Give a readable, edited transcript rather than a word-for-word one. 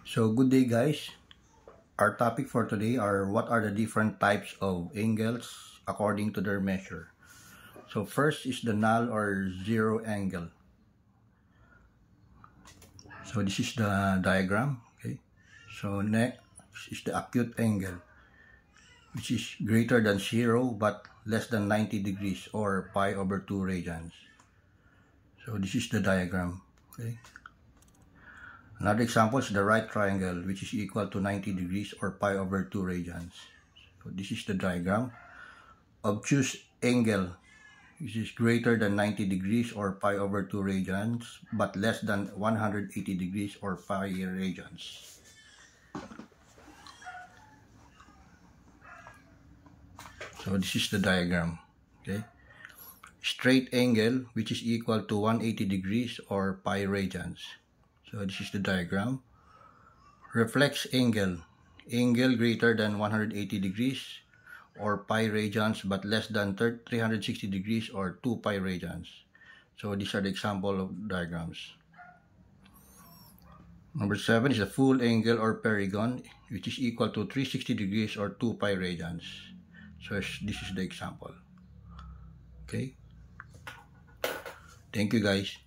So good day guys. Our topic for today are what are the different types of angles according to their measure. So first is the null or zero angle. So this is the diagram. Okay. So next is the acute angle, which is greater than 0 but less than 90 degrees or pi over 2 radians. So this is the diagram. Okay. Another example is the right triangle, which is equal to 90 degrees or pi over 2 radians. So this is the diagram. Obtuse angle, which is greater than 90 degrees or pi over 2 radians, but less than 180 degrees or pi radians. So this is the diagram. Okay. Straight angle, which is equal to 180 degrees or pi radians. So this is the diagram. Reflex angle, angle greater than 180 degrees or pi radians but less than 360 degrees or 2 pi radians. So these are the example of diagrams. Number 7 is the full angle or perigon, which is equal to 360 degrees or 2 pi radians. So this is the example. Okay. Thank you guys.